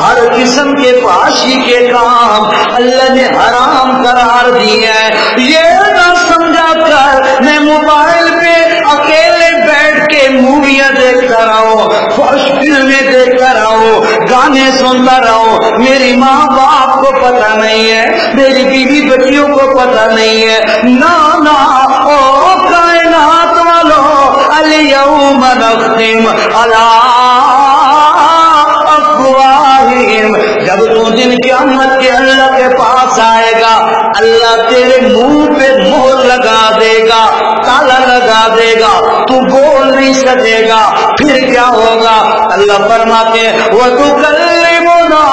ہر قسم کے فحاشی کے کام اللہ نے حرام قرار دیا ہے۔ یہ نہ سمجھا کر میں موبائل پہ اکیلے بیٹھ کے موویاں دیکھتا رہوں، فحش فلمیں دیکھتا رہوں، گانے سنتا رہوں، میری ماں باپ کو پتہ نہیں ہے، میری بیوی بچیوں کو پتہ نہیں ہے۔ نا او کائنات والو الیوم نختم علی افواہہم، جب تو دن قیامت کے اللہ کے پاس آئے گا اللہ تیرے منہ پہ مہر لگا دے گا، تالا لگا دے گا، تو بول نہیں سکے گا۔ پھر کیا ہوگا؟ اللہ فرماتے ہیں وَتُكَلِّمُنَا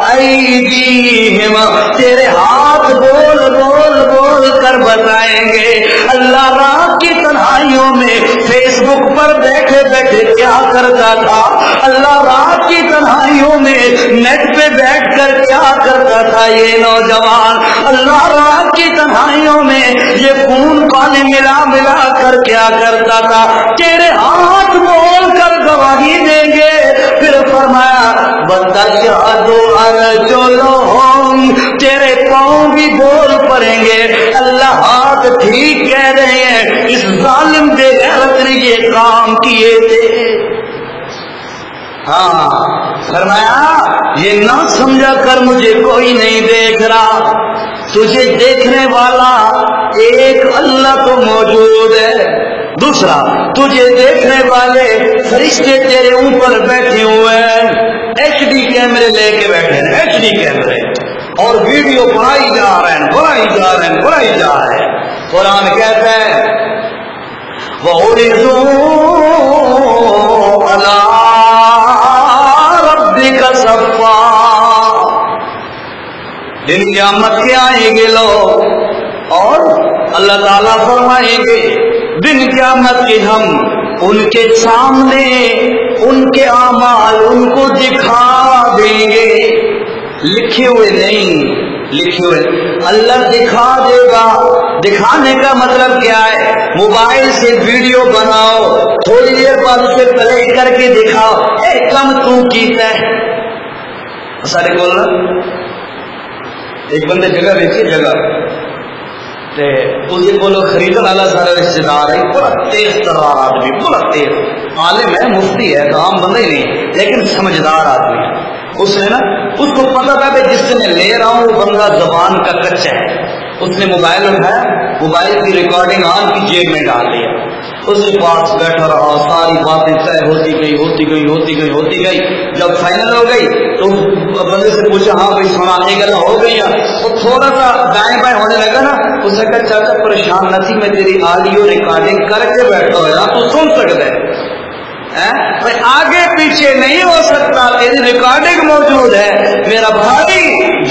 أَيْدِيهِمْ، تیرے ہاتھ بول بول بول کر بتائیں گے۔ اللہ رات کی تنہائیوں میں فیس بک پر بیٹھے بیٹھے کیا کرتا تھا، اللہ رات کی تنہائیوں میں نیٹ پہ بیٹھ کر کیا کرتا تھا یہ نوجوان، اللہ رات کی تنہائیوں میں یہ خون پانی ملا ملا کر کیا کرتا تھا، تیرے ہاتھ بول کر گواہی دیں گے۔ پھر فرمایا وَتَشْهَدُ أَرْجُلُهُمْ، تیرے پاؤں بھی بول پڑیں گے اللہ ہاتھ ٹھیک کہہ رہے ہیں، اس ظالم بے غیرت نے یہ کام کیے تھے۔ فرمایا یہ نہ سمجھا کر مجھے کوئی نہیں دیکھ رہا، تجھے دیکھنے والا ایک اللہ تو موجود ہے، دوسرا تجھے دیکھنے والے فرشتے تیرے اوپر بیٹھے ہوئے ہیں، ایچ ڈی کیمرے لے کے بیٹھے ہیں، ایچ ڈی کیمرے، اور ویڈیو بنائی جا رہے ہیں، بنائی جا رہے ہیں، بنائی جا رہے ہیں۔ قرآن کہتا ہے وَعُرِضُوا عَلَىٰ رَبِّكَ صَفًّا، دن قیامت کے آئیں گے لوگ اور اللہ تعالیٰ فرمائیں گے دن قیامت کے ہم ان کے سامنے ان کے اعمال ان کو دکھا دیں گے، لکھے ہوئے نہیں، لکھے ہوئے، اللہ دکھا دے گا۔ دکھانے کا مطلب کیا ہے؟ موبائل سے ویڈیو بناؤ، تھوڑی دیر بعد اسے پلے کر کے دکھاؤ، اے کم تو کیتا ہے سارے بولنا۔ ایک بندے جگہ دیکھیے، جگہ تے اسے بولو خریدنے والا سارا رشتے دار ہے، بڑا تیز ترار آدمی، بڑا تیز عالم ہے، مفتی ہے، عام بندہ ہی نہیں لیکن سمجھدار آدمی ہے۔ اس نے نا اس کو پتا تھا کہ جس سے میں لے رہا ہوں وہ بندہ زبان کا کچا ہے۔ اس نے موبائل اٹھایا، موبائل کی ریکارڈنگ آن کی جیب میں ڈال دیا، اس کے پاس بیٹھا رہا، ساری باتیں طے ہوتی گئی ہوتی گئی ہوتی گئی ہوتی گئی، جب فائنل ہو گئی تو بندے سے پوچھا ہاں بھائی سنا ایک گلا ہو گئی ہے، وہ تھوڑا سا دائیں بائیں ہونے لگا نا، اس نے کہا چاچا پریشان نہ تھی، میں تیری آڈیو ریکارڈنگ کر کے بیٹھا ہوا تو سن سکتا ہے، آگے پیچھے نہیں ہو سکتا، تیری ریکارڈنگ موجود ہے میرا بھائی۔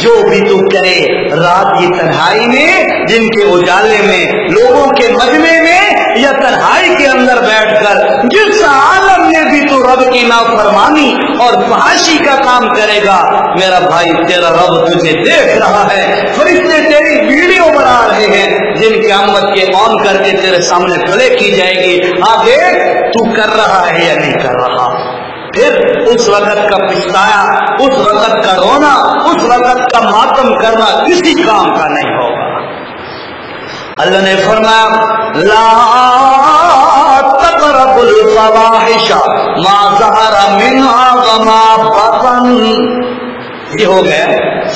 جو بھی تو کرے رات کی تنہائی میں، جن کے اجالے میں، لوگوں کے مجمع میں یا تنہائی کے اندر بیٹھ کر جس عالم میں بھی تو رب کی نافرمانی اور فحاشی کا کام کرے گا، میرا بھائی تیرا رب تجھے دیکھ رہا ہے، فرشتے تیری ویڈیو بنا رہے ہیں جن کی آمد کے آن کر کے تیرے سامنے پلے کی جائے گی، ہاں دیکھ تو کر رہا ہے یا نہیں کر رہا۔ پھر اس وقت کا پچھتایا، اس وقت کا رونا، اس وقت کا ماتم کرنا کسی کام کا نہیں ہوگا۔ اللہ نے فرمایا لا تقربوا الفواحش ما ظہر منها وما بطن۔ یہ ہو گیا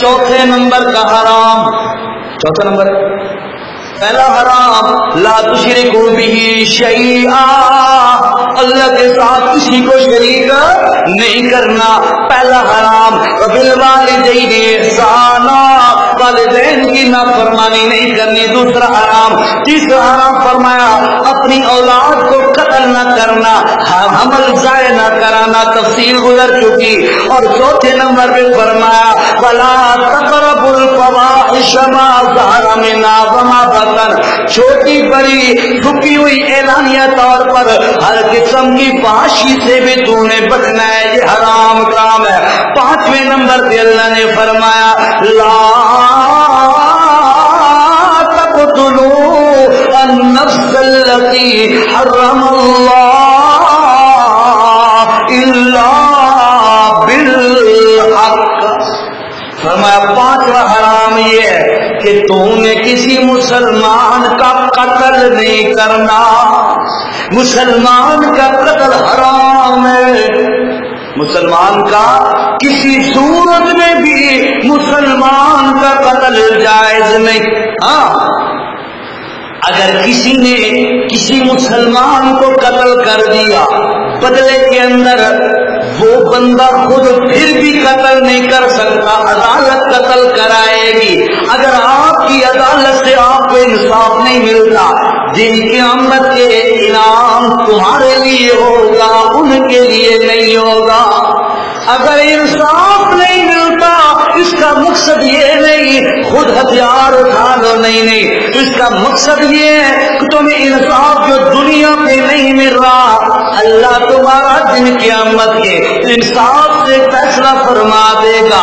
چوتھے نمبر کا حرام۔ چوتھا نمبر، پہلا حرام لا تشرکوا بہ شیئا، اللہ کے ساتھ کسی کو شریک نہیں کرنا، پہلا حرام۔ وبالوالدین احسانا، والدین کی نافرمانی نہیں کرنی، دوسرا حرام۔ تیسرا حرام فرمایا اپنی اولاد کو قتل نہ کرنا، حمل ضائع نہ کرانا، تفصیل گزر چکی۔ اور چوتھے نمبر پہ فرمایا ولا تقربوا الفواحش ما ظہر منها وما بطن، چھوٹی بڑی چھپی ہوئی اعلانیہ طور پر ہر قسم کی فحاشی سے بھی تو نے بچنا ہے، یہ حرام کام ہے۔ پانچویں نمبر پہ اللہ نے فرمایا لا تقتلوا النفس التي حرم الله الا بالحق۔ فرمایا پانچواں حرام یہ ہے کہ تو نے کسی مسلمان کا قتل نہیں کرنا، مسلمان کا قتل حرام ہے، مسلمان کا کسی صورت میں بھی مسلمان کا قتل جائز نہیں۔ ہاں اگر کسی نے کسی مسلمان کو قتل کر دیا، بدلے کے اندر وہ بندہ خود پھر بھی قتل نہیں کر سکتا، عدالت قتل کرائے گی۔ اگر آپ کی عدالت سے آپ کو انصاف نہیں ملتا، دن قیامت کے انعام تمہارے لیے ہوگا، ان کے لیے نہیں ہوگا۔ اگر انصاف نہیں ملتا، اس کا مقصد یہ نہیں خود ہتھیار اٹھا لو، نہیں، اس کا مقصد یہ ہے کہ تمہیں انصاف جو دنیا پہ نہیں مل رہا، اللہ تمہارا دن قیامت کے انصاف سے فیصلہ فرما دے گا۔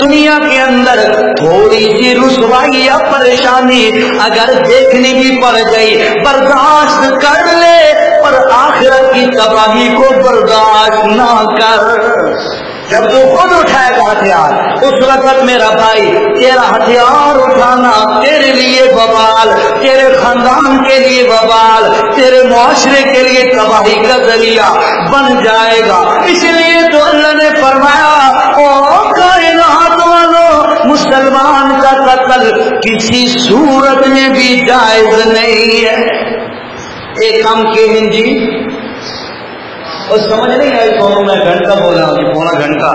دنیا کے اندر تھوڑی سی رسوائی یا پریشانی اگر دیکھنی بھی پڑ گئی برداشت کر لے، پر آخرت کی تباہی کو برداشت نہ کر۔ جب تو خود اٹھائے گا ہتھیار، اس وقت میرا بھائی تیرا ہتھیار اٹھانا تیرے لیے وبال، تیرے خاندان کے لیے وبال، تیرے معاشرے کے لیے تباہی کا ذریعہ بن جائے گا۔ اس لیے تو اللہ نے فرمایا او کائنات والو، مسلمان کا قتل کسی صورت میں بھی جائز نہیں ہے۔ ایک کام کے جی اور سمجھ نہیں آئی، دونوں میں گھنٹہ بولا ہوں، پونا گھنٹہ،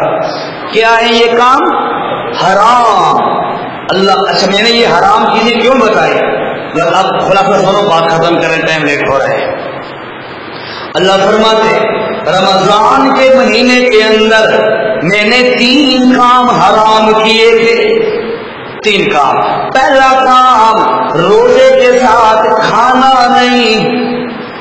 کیا ہے یہ کام؟ حرام۔ اللہ اچھا میں نے یہ حرام چیزیں کیوں بتائی؟ اب خلاصہ سنو، بات ختم کریں، ٹائم لیٹ ہو رہا ہے۔ اللہ فرماتے رمضان کے مہینے کے اندر میں نے 3 کام حرام کیے تھے، 3 کام۔ پہلا کام روزے کے ساتھ کھانا نہیں،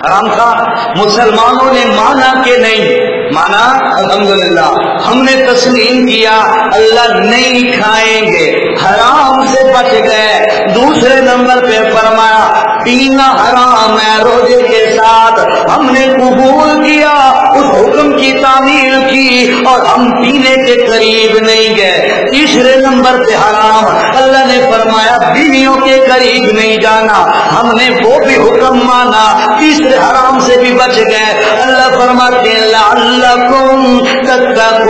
حرام تھا۔ مسلمانوں نے مانا کہ نہیں مانا، الحمدللہ ہم نے تسلیم کیا اللہ نہیں کھائیں گے۔ حرام سے بچ گئے۔ دوسرے نمبر پہ فرمایا پینا حرام ہے، روزے کے ساتھ ہم نے قبول کیا، اس حکم کی تعمیل کی اور ہم پینے کے قریب نہیں گئے۔ تیسرے نمبر پہ حرام، اللہ نے فرمایا بیویوں کے قریب نہیں جانا، ہم نے وہ بھی حکم مانا، تیسرے حرام سے بھی بچ گئے۔ اللہ فرماتے ہیں لعلکم تتقون،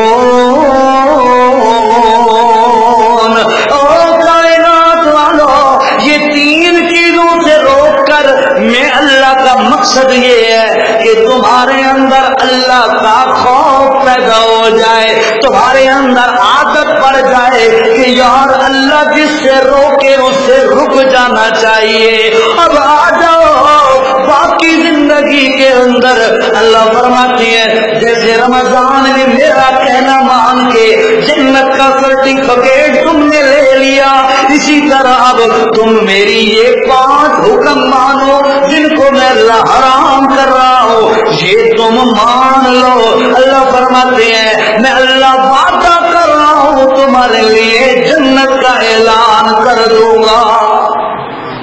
او کائنات والو یہ تین چیزوں سے روک کر میں اللہ کا مقصد یہ ہے کہ تمہارے اندر اللہ کا خوف پیدا ہو جائے، تمہارے اندر عادت پڑ جائے کہ یار اللہ جس سے روکے اس سے رک جانا چاہیے۔ اب آ جاؤ باقی زندگی کے اندر اللہ فرماتی ہے جیسے رمضان نے میرا کہنا مان کے جنت کا سرٹیفکیٹ تم نے لے لیا، اسی طرح اب تم میری یہ 5 حکم مانو جن کو میں اللہ حرام کر رہا ہوں، یہ تم مان لو۔ اللہ فرماتے ہیں میں اللہ وعدہ کر رہا ہوں تمہارے لیے جنت کا اعلان کر دوں گا۔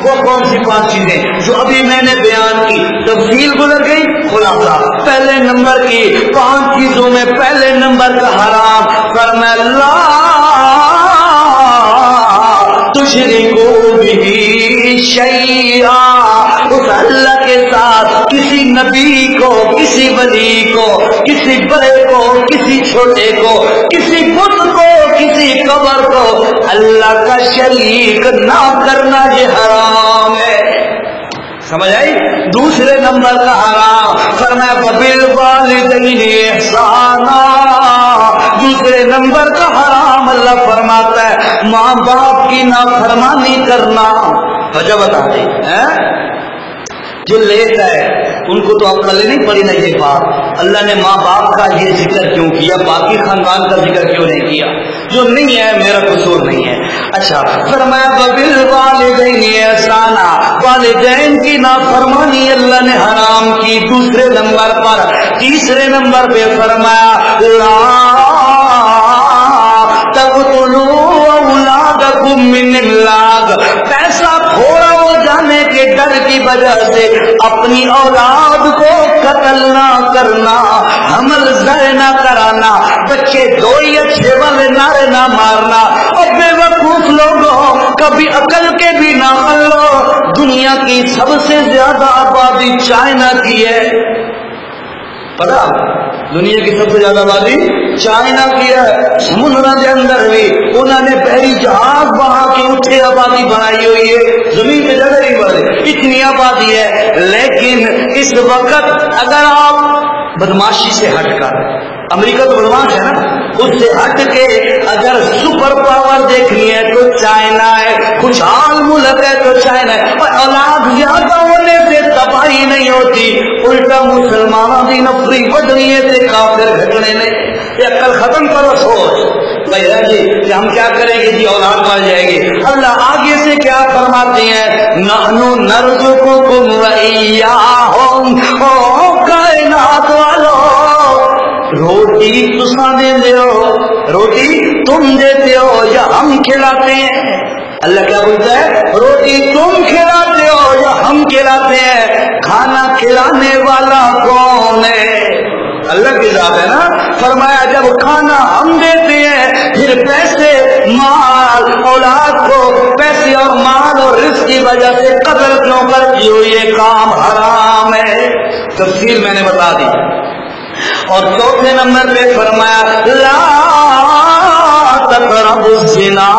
وہ کون سی 5 چیزیں جو ابھی میں نے بیان کی، تفصیل گزر گئی، خلاصہ پہلے نمبر کی 5 چیزوں میں پہلے نمبر کا حرام فرمایا لا تشرکوا بہ شیئا، اس اللہ کے ساتھ کسی نبی کو، کسی ولی کو، کسی بڑے کو، کسی چھوٹے کو، کسی بت کو، کسی قبر کو اللہ کا شریک نہ کرنا یہ حرام ہے۔ سمجھ آئی؟ دوسرے نمبر کا حرام فرمایا وبالوالدین احسانا، دوسرے نمبر کا حرام اللہ فرماتا ہے ماں باپ کی نافرمانی کرنا۔ وجہ بتا دیں جو لیتا ہے ان کو تو عقل نہیں پڑی نا یہ بات، اللہ نے ماں باپ کا یہ ذکر کیوں کیا، باقی خاندان کا ذکر کیوں نہیں کیا؟ جو نہیں ہے میرا قصور نہیں ہے۔ اچھا فرمایا وبالوالدین احسانا، والدین کی نافرمانی اللہ نے حرام کی دوسرے نمبر پر۔ تیسرے نمبر پہ فرمایا لا تقتلوا اولادکم من املاق، پیسہ تھوڑا ہو جانے کے ڈر کی وجہ سے اپنی اولاد کو قتل نہ کرنا، حمل ضائع نہ کرانا، بچے 2 یا 6 والے نعرے نہ مارنا۔ اور بے وقوف لوگوں کبھی عقل کے بھی نہ لو، دنیا کی سب سے زیادہ آبادی چائنا کی ہے، پتا دنیا کی سب سے زیادہ آبادی چائنا کی ہے۔ سمندر کے اندر بھی انہوں نے پہلی جہاز بہا کے اتنے آبادی بنائی ہوئی ہے، زمین پہ جگہ نہیں بڑھے، اتنی آبادی ہے۔ لیکن اس وقت اگر آپ بدماشی سے ہٹ کر، امریکہ تو بدماش ہے نا، اس سے ہٹ کے اگر سپر پاور دیکھنی ہے تو چائنا ہے، خوشحال ملک ہے تو چائنا ہے۔ اور اولاد زیادہ ہونے سے تباہی نہیں ہوتی، الٹا مسلمانوں کی نفری بڑھنی ہے سے کافر گھٹنے نہیں۔ یہ عقل ختم کرو سوچ بھائی جی کہ ہم کیا کریں گے جی اولاد مر جائے گی۔ اللہ آگے سے کیا فرماتے ہیں نحنو نرزقکم وإیاہم، او کائنات والو روٹی تساں دیندے ہو، روٹی تم دیتے ہو یا ہم کھلاتے ہیں؟ اللہ کیا بولتا ہے روٹی تم کھلاتے ہو یا ہم کھلاتے ہیں؟ کھانا کھلانے والا کون ہے؟ اللہ کی ذات ہے نا۔ فرمایا جب کھانا ہم دیتے ہیں پھر پیسے مال اولاد کو پیسے اور مال اور رزق کی وجہ سے قتل کیوں کرتی ہو، یہ کام حرام ہے۔ تفصیل میں نے بتا دی۔ اور چوتھے نمبر پہ فرمایا لا تقربوا الزنا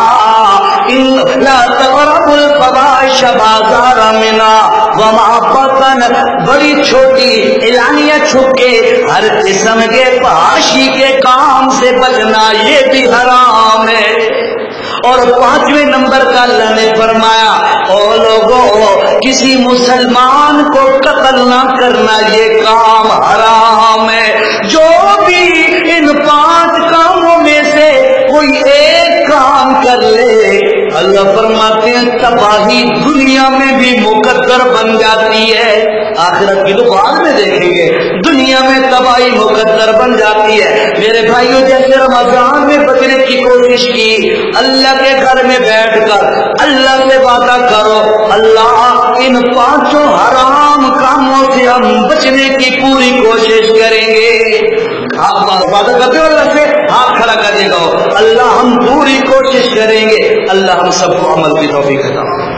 لا تقربوا الفواحش ما ظهر منها وما بطن، بڑی چھوٹی اعلانیہ چھپ کے ہر قسم کے فحاشی کے کام سے بچنا یہ بھی حرام ہے۔ اور 5ویں نمبر کا اللہ نے فرمایا او لوگوں کسی مسلمان کو قتل نہ کرنا یہ کام حرام ہے۔ جو بھی ان 5 کاموں میں سے کوئی ایک کام کر لے اللہ فرماتے ہیں تباہی دنیا میں بھی مقدر بن جاتی ہے۔ آخرت کی تو بعد میں دیکھیں گے. دنیا میں تباہی مقدر بن جاتی ہے. میرے بھائیوں جیسے رمضان میں بچنے کی کوشش کی, اللہ کے گھر میں بیٹھ کر اللہ سے وعدہ کرو, اللہ ان 5 حرام کاموں سے ہم بچنے کی پوری کوشش کریں گے. آپ وعدہ کرتے ہو اللہ سے, ہاتھ کھڑا کر دے گا, اللہ ہم پوری کوشش کریں گے. اللہ ہم سب کو عمل کی توفیق عطا فرمائے.